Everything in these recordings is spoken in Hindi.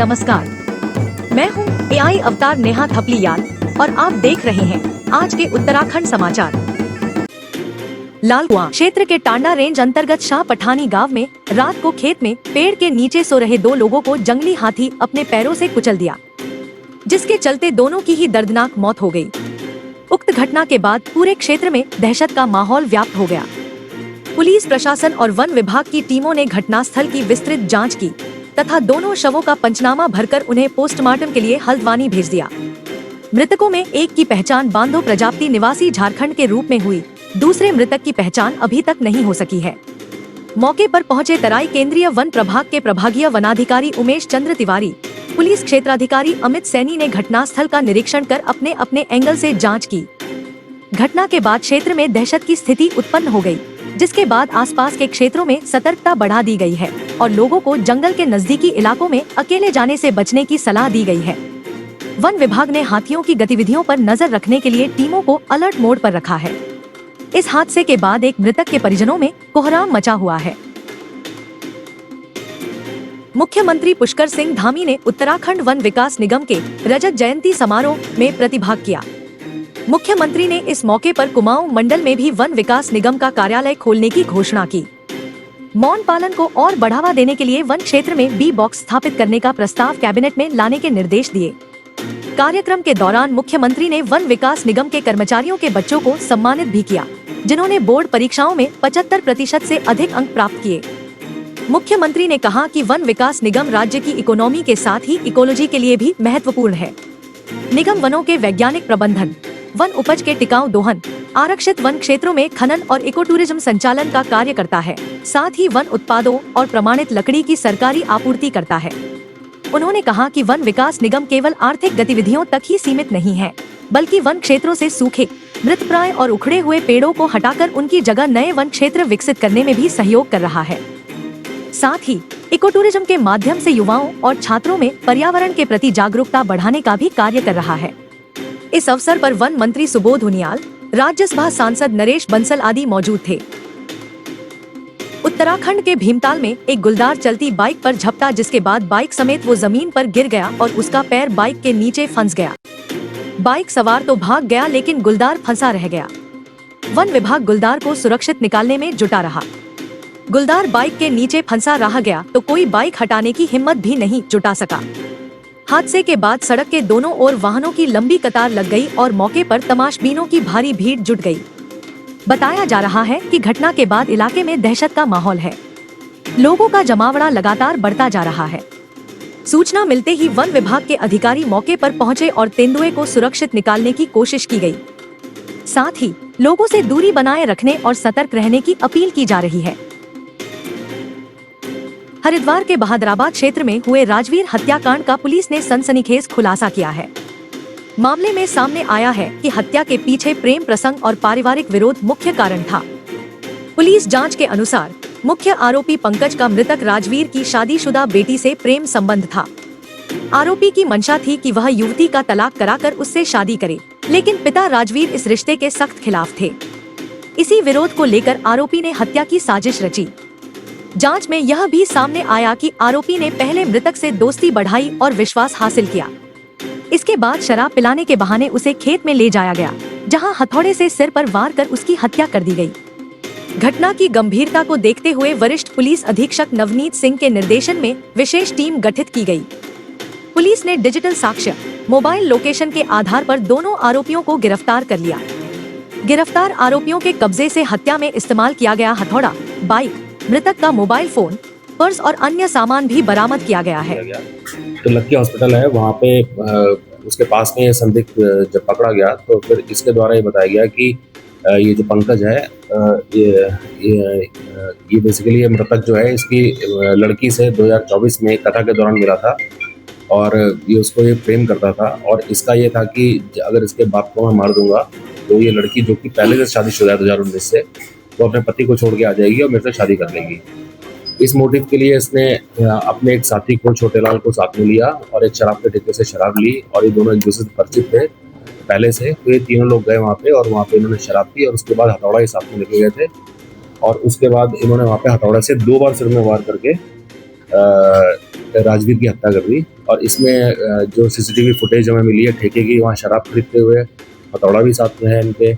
नमस्कार, मैं हूँ एआई अवतार नेहा थपलियाल और आप देख रहे हैं आज के उत्तराखंड समाचार। लालकुआं क्षेत्र के टांडा रेंज अंतर्गत शाह पठानी गांव में रात को खेत में पेड़ के नीचे सो रहे दो लोगों को जंगली हाथी अपने पैरों से कुचल दिया, जिसके चलते दोनों की ही दर्दनाक मौत हो गई। उक्त घटना के बाद पूरे क्षेत्र में दहशत का माहौल व्याप्त हो गया। पुलिस प्रशासन और वन विभाग की टीमों ने घटनास्थल की विस्तृत जांच की तथा दोनों शवों का पंचनामा भरकर उन्हें पोस्टमार्टम के लिए हल्द्वानी भेज दिया। मृतकों में एक की पहचान बांधो प्रजापति निवासी झारखंड के रूप में हुई, दूसरे मृतक की पहचान अभी तक नहीं हो सकी है। मौके पर पहुंचे तराई केंद्रीय वन प्रभाग के प्रभागीय वनाधिकारी उमेश चंद्र तिवारी, पुलिस क्षेत्राधिकारी अमित सैनी ने घटनास्थल का निरीक्षण कर अपने अपने एंगल से जांच की। घटना के बाद क्षेत्र में दहशत की स्थिति उत्पन्न हो गई, जिसके बाद आसपास के क्षेत्रों में सतर्कता बढ़ा दी गई है और लोगों को जंगल के नजदीकी इलाकों में अकेले जाने से बचने की सलाह दी गई है। वन विभाग ने हाथियों की गतिविधियों पर नजर रखने के लिए टीमों को अलर्ट मोड पर रखा है। इस हादसे के बाद एक मृतक के परिजनों में कोहराम मचा हुआ है। मुख्यमंत्री पुष्कर सिंह धामी ने उत्तराखंड वन विकास निगम के रजत जयंती समारोह में प्रतिभाग किया। मुख्यमंत्री ने इस मौके पर कुमाऊं मंडल में भी वन विकास निगम का कार्यालय खोलने की घोषणा की। मौन पालन को और बढ़ावा देने के लिए वन क्षेत्र में बी बॉक्स स्थापित करने का प्रस्ताव कैबिनेट में लाने के निर्देश दिए। कार्यक्रम के दौरान मुख्यमंत्री ने वन विकास निगम के कर्मचारियों के बच्चों को सम्मानित भी किया, जिन्होंने बोर्ड परीक्षाओं में 75% से अधिक अंक प्राप्त किए। मुख्यमंत्री ने कहा कि वन विकास निगम राज्य की इकोनॉमी के साथ ही इकोलॉजी के लिए भी महत्वपूर्ण है। निगम वनों के वैज्ञानिक प्रबंधन, वन उपज के टिकाऊ दोहन, आरक्षित वन क्षेत्रों में खनन और इको टूरिज्म संचालन का कार्य करता है, साथ ही वन उत्पादों और प्रमाणित लकड़ी की सरकारी आपूर्ति करता है। उन्होंने कहा कि वन विकास निगम केवल आर्थिक गतिविधियों तक ही सीमित नहीं है, बल्कि वन क्षेत्रों से सूखे, मृतप्राय और उखड़े हुए पेड़ों को हटाकर उनकी जगह नए वन क्षेत्र विकसित करने में भी सहयोग कर रहा है। साथ ही इको टूरिज्म के माध्यम से युवाओं और छात्रों में पर्यावरण के प्रति जागरूकता बढ़ाने का भी कार्य कर रहा है। इस अवसर पर वन मंत्री सुबोध उनियाल, राज्यसभा सांसद नरेश बंसल आदि मौजूद थे। उत्तराखंड के भीमताल में एक गुलदार चलती बाइक पर झपटा, जिसके बाद बाइक समेत वो जमीन पर गिर गया और उसका पैर बाइक के नीचे फंस गया। बाइक सवार तो भाग गया, लेकिन गुलदार फंसा रह गया। वन विभाग गुलदार को सुरक्षित निकालने में जुटा रहा। गुलदार बाइक के नीचे फंसा रह गया तो कोई बाइक हटाने की हिम्मत भी नहीं जुटा सका। हादसे के बाद सड़क के दोनों ओर वाहनों की लंबी कतार लग गई और मौके पर तमाशबीनों की भारी भीड़ जुट गई। बताया जा रहा है कि घटना के बाद इलाके में दहशत का माहौल है। लोगों का जमावड़ा लगातार बढ़ता जा रहा है। सूचना मिलते ही वन विभाग के अधिकारी मौके पर पहुंचे और तेंदुए को सुरक्षित निकालने की कोशिश की गई। साथ ही लोगों से दूरी बनाए रखने और सतर्क रहने की अपील की जा रही है। हरिद्वार के बहादुराबाद क्षेत्र में हुए राजवीर हत्याकांड का पुलिस ने सनसनीखेज खुलासा किया है। मामले में सामने आया है कि हत्या के पीछे प्रेम प्रसंग और पारिवारिक विरोध मुख्य कारण था। पुलिस जांच के अनुसार मुख्य आरोपी पंकज का मृतक राजवीर की शादीशुदा बेटी से प्रेम संबंध था। आरोपी की मंशा थी कि वह युवती का तलाक कराकर उससे शादी करे, लेकिन पिता राजवीर इस रिश्ते के सख्त खिलाफ थे। इसी विरोध को लेकर आरोपी ने हत्या की साजिश रची। जांच में यह भी सामने आया कि आरोपी ने पहले मृतक से दोस्ती बढ़ाई और विश्वास हासिल किया। इसके बाद शराब पिलाने के बहाने उसे खेत में ले जाया गया, जहां हथौड़े से सिर पर वार कर उसकी हत्या कर दी गई। घटना की गंभीरता को देखते हुए वरिष्ठ पुलिस अधीक्षक नवनीत सिंह के निर्देशन में विशेष टीम गठित की गई। पुलिस ने डिजिटल साक्ष्य, मोबाइल लोकेशन के आधार पर दोनों आरोपियों को गिरफ्तार कर लिया। गिरफ्तार आरोपियों के कब्जे से हत्या में इस्तेमाल किया गया हथौड़ा, बाइक, मृतक का मोबाइल फोन, पर्स और अन्य सामान भी बरामद किया गया है। तो लक्की हॉस्पिटल है, वहाँ पे उसके पास में ये संदिग्ध जब पकड़ा गया तो फिर इसके द्वारा ये बताया गया कि ये जो पंकज है, ये बेसिकली ये मृतक जो है इसकी लड़की से 2024 में कथा के दौरान मिला था और ये उसको ये प्रेम करता था और इसका ये था कि अगर इसके बाप को मैं मार दूंगा तो ये लड़की, जो कि पहले से शादीशुदा है 2019 से, वो अपने पति को छोड़ के आ जाएगी और मेरे से शादी कर लेगी। इस मोटिव के लिए इसने अपने एक साथी को, छोटे लाल को, साथ में लिया और एक शराब के ठेके से शराब ली और ये दोनों एक दूसरे से परिचित थे पहले से। तो ये तीनों लोग गए वहाँ पे और वहाँ पे इन्होंने शराब पी और उसके बाद हथौड़ा ही साथ में लेके गए थे और उसके बाद इन्होंने वहाँ पे हथौड़ा से 2 बार सिर में वार करके राजवीर की हत्या कर दी। और इसमें जो सीसीटीवी फुटेज हमें मिली है ठेके की, वहाँ शराब खरीदते हुए, हथौड़ा भी साथ में है इनके,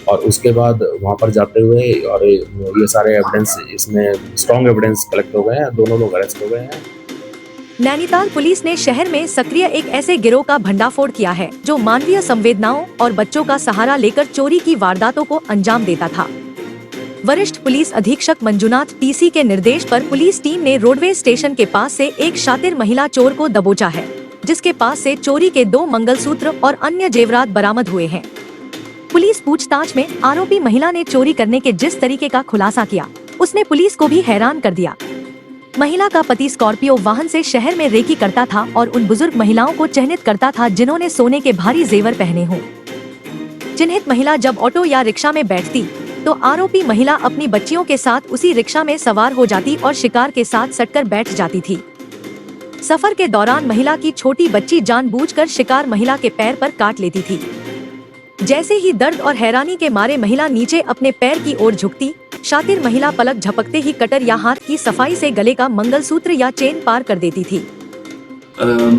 और उसके बाद वहाँ पर जाते हुए, और ये सारे एविडेंस, इसमें स्ट्रॉन्ग एविडेंस कलेक्ट हो गए हैं, दोनों लोग अरेस्ट हो गए हैं। नैनीताल पुलिस ने शहर में सक्रिय एक ऐसे गिरोह का भंडाफोड़ किया है जो मानवीय संवेदनाओं और बच्चों का सहारा लेकर चोरी की वारदातों को अंजाम देता था। वरिष्ठ पुलिस अधीक्षक मंजुनाथ टीसी के निर्देश पर पुलिस टीम ने रोडवे स्टेशन के पास से एक शातिर महिला चोर को दबोचा है, जिसके पास से चोरी के 2 मंगलसूत्र और अन्य जेवरात बरामद हुए हैं। पुलिस पूछताछ में आरोपी महिला ने चोरी करने के जिस तरीके का खुलासा किया, उसने पुलिस को भी हैरान कर दिया। महिला का पति स्कॉर्पियो वाहन से शहर में रेकी करता था और उन बुजुर्ग महिलाओं को चिन्हित करता था जिन्होंने सोने के भारी जेवर पहने हों। चिन्हित महिला जब ऑटो या रिक्शा में बैठती तो आरोपी महिला अपनी बच्चियों के साथ उसी रिक्शा में सवार हो जाती और शिकार के साथ सटकर बैठ जाती थी। सफर के दौरान महिला की छोटी बच्ची जानबूझकर शिकार महिला के पैर पर काट लेती थी। जैसे ही दर्द और हैरानी के मारे महिला नीचे अपने पैर की ओर झुकती, शातिर महिला पलक झपकते ही कटर या हाथ की सफाई से गले का मंगलसूत्र या चेन पार कर देती थी।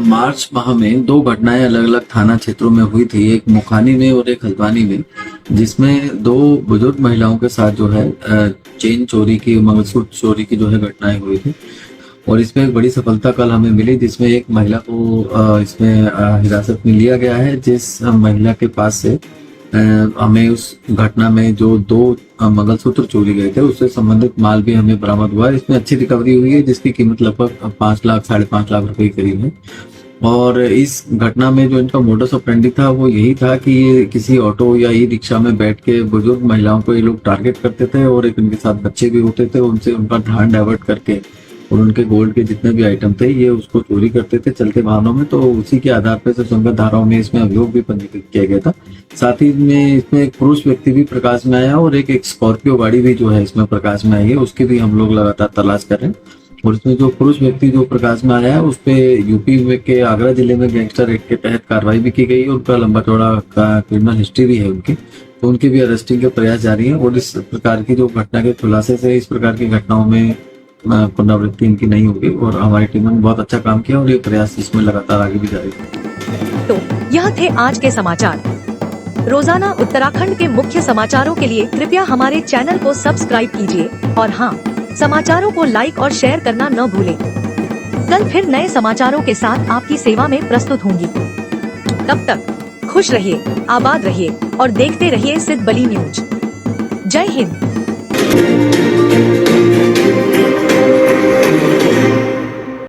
मार्च माह में 2 घटनाएं अलग अलग थाना क्षेत्रों में हुई थी, एक मुखानी में और एक हल्द्वानी में, जिसमें 2 बुजुर्ग महिलाओं के साथ जो है चेन चोरी की, मंगलसूत्र चोरी की जो है घटनाएं हुई थी। और इसमें एक बड़ी सफलता कल हमें मिली, जिसमें एक महिला को इसमें हिरासत में लिया गया है, जिस महिला के पास से हमें उस घटना में जो 2 मंगलसूत्र चोरी गए थे उससे संबंधित माल भी हमें बरामद हुआ है। इसमें अच्छी रिकवरी हुई है, जिसकी कीमत लगभग 5 लाख 5.5 लाख रुपए के करीब है। और इस घटना में जो इनका मोडस ऑपरेंडी था वो यही था कि ये किसी ऑटो या ई रिक्शा में बैठ के बुजुर्ग महिलाओं को ये लोग टारगेट करते थे, और एक उनके साथ बच्चे भी होते थे, उनसे उनका ध्यान डाइवर्ट करके और उनके गोल्ड के जितने भी आइटम थे ये उसको चोरी करते थे चलते वाहनों में। तो उसी के आधार पर संगत धाराओं में इसमें अभियोग भी पंजीकृत किया गया था। साथ ही में इसमें एक पुरुष व्यक्ति भी प्रकाश में आया और एक स्कॉर्पियो गाड़ी भी जो है इसमें प्रकाश में आई है, उसकी भी हम लोग लगातार तलाश कर रहे हैं। और इसमें जो पुरुष व्यक्ति जो प्रकाश में आया है उस पे यूपी में के आगरा जिले में गैंगस्टर एक्ट के तहत कार्रवाई भी की गई है। उनका लंबा चौड़ा क्रिमिनल हिस्ट्री भी है उनकी, तो उनकी भी अरेस्टिंग के प्रयास जारी है। और इस प्रकार की जो घटना के खुलासे से इस प्रकार की घटनाओं में पुनरावृत्ति इनकी नहीं होगी। और हमारी टीम ने बहुत अच्छा काम किया और ये प्रयास इसमें लगातार आगे भी जारी है। तो यह थे आज के समाचार। रोजाना उत्तराखंड के मुख्य समाचारों के लिए कृपया हमारे चैनल को सब्सक्राइब कीजिए और हाँ, समाचारों को लाइक और शेयर करना न भूलें। कल फिर नए समाचारों के साथ आपकी सेवा में प्रस्तुत होंगी। तब तक खुश रहिए, आबाद रहिए और देखते रहिए सिद्ध बली न्यूज। जय हिंद।